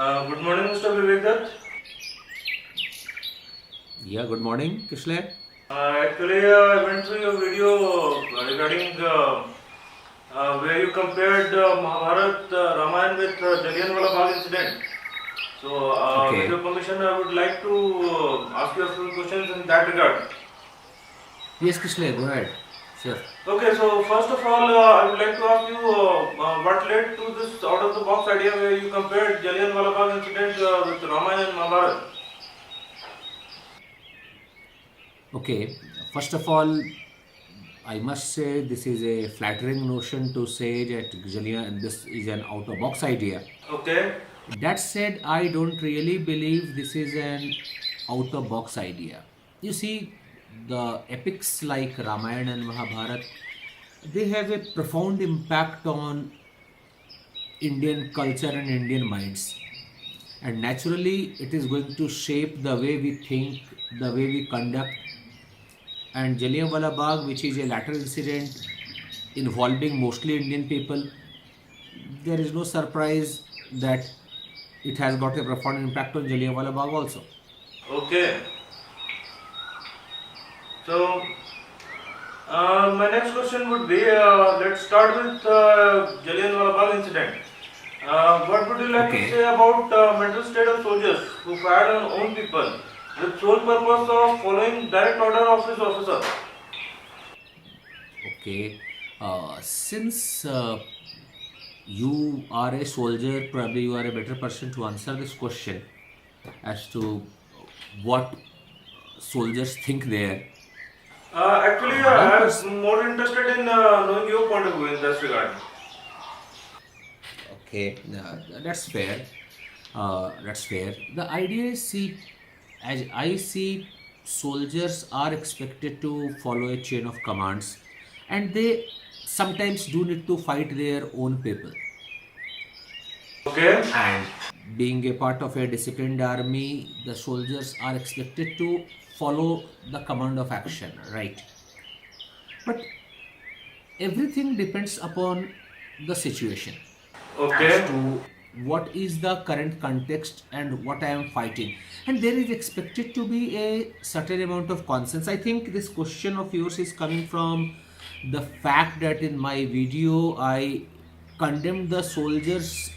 Good morning, Mr. Vivek Dutt. Yeah, good morning, Kishle. I went through your video regarding where you compared Mahabharat Ramayana with Jallianwala Bagh incident. So, with your Okay. permission, I would like to ask you a few questions in that regard. Yes, Kishle, go ahead. Sure. Okay, so first of all, I would like to ask you what led to this out of the box idea where you compared Jallianwala Bagh incident with Ramayana and Mahabharat. Okay. First of all, I must say this is a flattering notion to say that this is an out of box idea. Okay, That said, I don't really believe this is an out of box idea. You see, the epics like Ramayana and Mahabharata, they have a profound impact on Indian culture and Indian minds. And naturally, it is going to shape the way we think, the way we conduct. And Jallianwala Bagh, which is a latter incident involving mostly Indian people, there is no surprise that it has got a profound impact on Jallianwala Bagh also. okay. So, my next question would be let's start with Jallianwala Bagh incident. What would you like to say Okay, about mental state of soldiers who fired on own people with sole purpose of following direct order of his officer? okay. Since you are a soldier, probably you are a better person to answer this question as to what soldiers think there. Actually, My I pers- am more interested in knowing your point of view in this regard. Okay, that's fair. That's fair. The idea is, see, as I see, soldiers are expected to follow a chain of commands, and they sometimes do need to fight their own people. Okay. And being a part of a disciplined army, the soldiers are expected to follow the command of action, right? But everything depends upon the situation as Okay. to what is the current context and what I am fighting. And there is expected to be a certain amount of consensus. I think this question of yours is coming from the fact that in my video I condemned the soldiers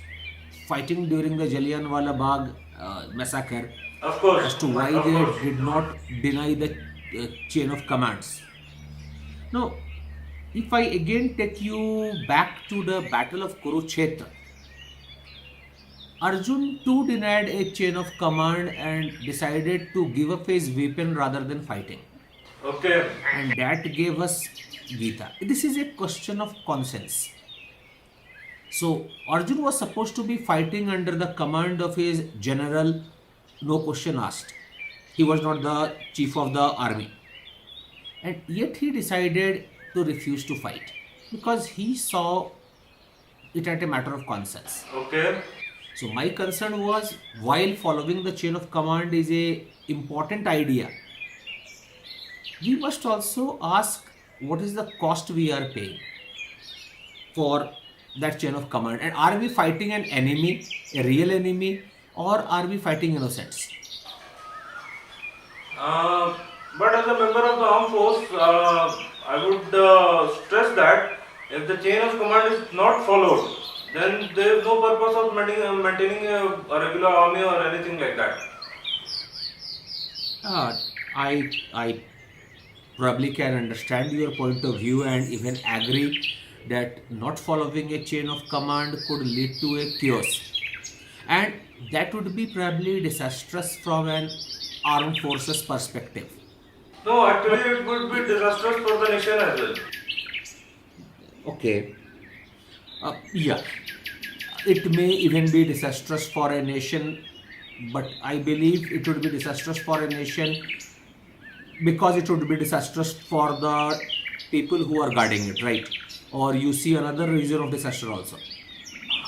fighting during the Jallianwala Bagh massacre Of course. as to why Of they course. did not deny the chain of commands. Now, if I again take you back to the Battle of Kurukshetra, Arjun too denied a chain of command and decided to give up his weapon rather than fighting. Okay. And that gave us Gita. This is a question of conscience. So Arjun was supposed to be fighting under the command of his general, no question asked. He was not the chief of the army. And yet he decided to refuse to fight because he saw it as a matter of conscience. Okay. So my concern was while following the chain of command is a important idea, we must also ask what is the cost we are paying for that chain of command, and are we fighting an enemy, a real enemy, or are we fighting innocents? Uh, but as a member of the armed force, I would stress that if the chain of command is not followed, then there is no purpose of maintaining a regular army or anything like that. Uh, I probably can understand your point of view and even agree that not following a chain of command could lead to a chaos, and that would be probably disastrous from an armed forces perspective. No, actually, But it would be disastrous for the nation as well. okay, yeah, it may even be disastrous for a nation, but I believe it would be disastrous for a nation because it would be disastrous for the people who are guarding it, right? Or you see another reason of disaster also.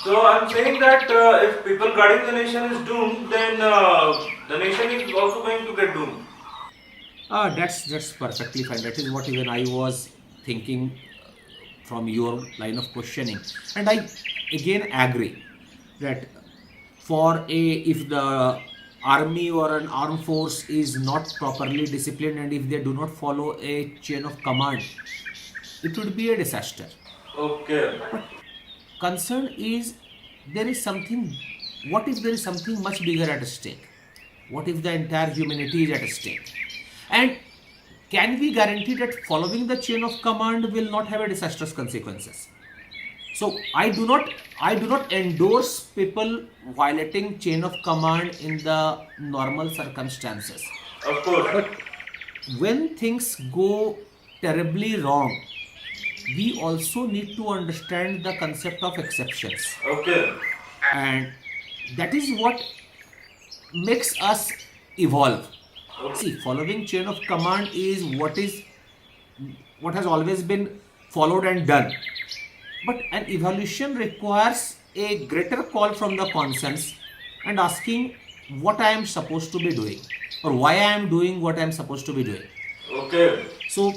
So I'm saying that if people guarding the nation is doomed, then the nation is also going to get doomed. That's perfectly fine. That is what even I was thinking from your line of questioning, and I again agree that if the army or an armed force is not properly disciplined and if they do not follow a chain of command, it would be a disaster. Okay. Concern is there is something. What if there is something much bigger at stake? What if the entire humanity is at stake? And can we guarantee that following the chain of command will not have a disastrous consequences? So I do not endorse people violating chain of command in the normal circumstances. Of course. But when things go terribly wrong, we also need to understand the concept of exceptions. Okay. And that is what makes us evolve. See, following chain of command is what has always been followed and done. But an evolution requires a greater call from the conscience and asking what I am supposed to be doing or why I am doing what I am supposed to be doing. Okay. So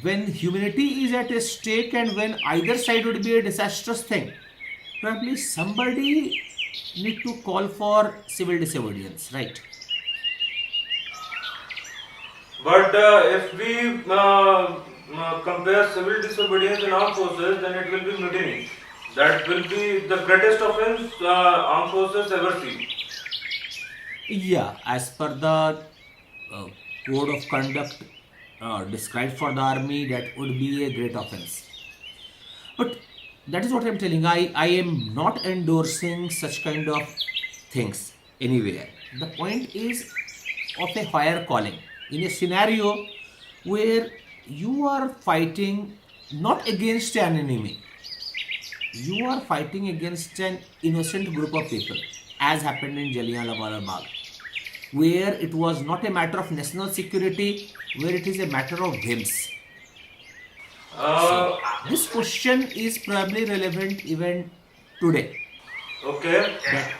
when humanity is at stake and when either side would be a disastrous thing, probably somebody need to call for civil disobedience, right? But if we compare civil disobedience in armed forces, then it will be mutiny. That will be the greatest offense armed forces ever see. Yeah, as per the code of conduct described for the army, that would be a great offense. But that is what I'm telling. I am not endorsing such kind of things anywhere. The point is of a higher calling. In a scenario where you are fighting not against an enemy, you are fighting against an innocent group of people, as happened in Jallianwala Bagh, where it was not a matter of national security, where it is a matter of whims. So, this question is probably relevant even today. Okay. That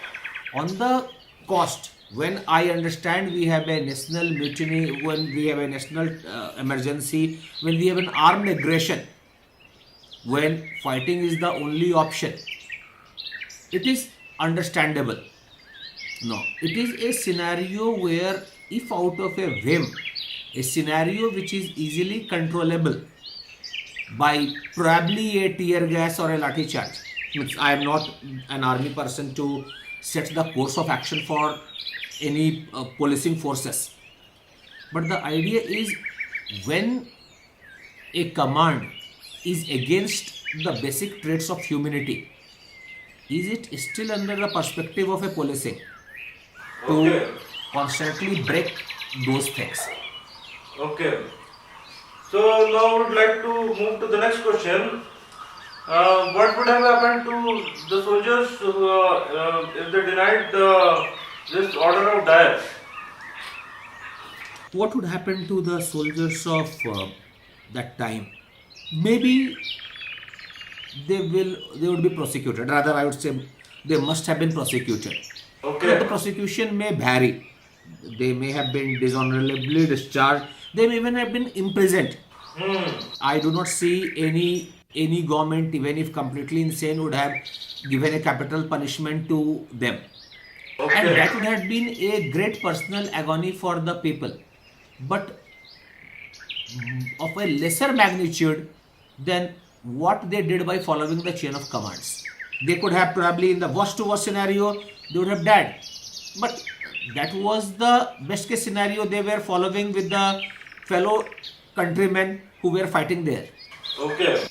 on the cost, when I understand we have a national mutiny, when we have a national emergency, when we have an armed aggression, when fighting is the only option, it is understandable. No, it is a scenario where if out of a whim, a scenario which is easily controllable by probably a tear gas or a lathi charge. I am not an army person to set the course of action for any policing forces. But the idea is when a command is against the basic traits of humanity, is it still under the perspective of a policing to Okay. constantly break those things? Okay. So now I would like to move to the next question. What would have happened to the soldiers if they denied this order of diet? What would happen to the soldiers of that time? Maybe they would be prosecuted. Rather, I would say they must have been prosecuted. Okay. The prosecution may vary. They may have been dishonorably discharged. They may even have been imprisoned. I do not see any government, even if completely insane, would have given a capital punishment to them. And Okay. that would have been a great personal agony for the people, but of a lesser magnitude than what they did by following the chain of commands. They could have probably, in the worst to worst scenario, they would have died. But that was the best case scenario they were following with the fellow countrymen who were fighting there. Okay.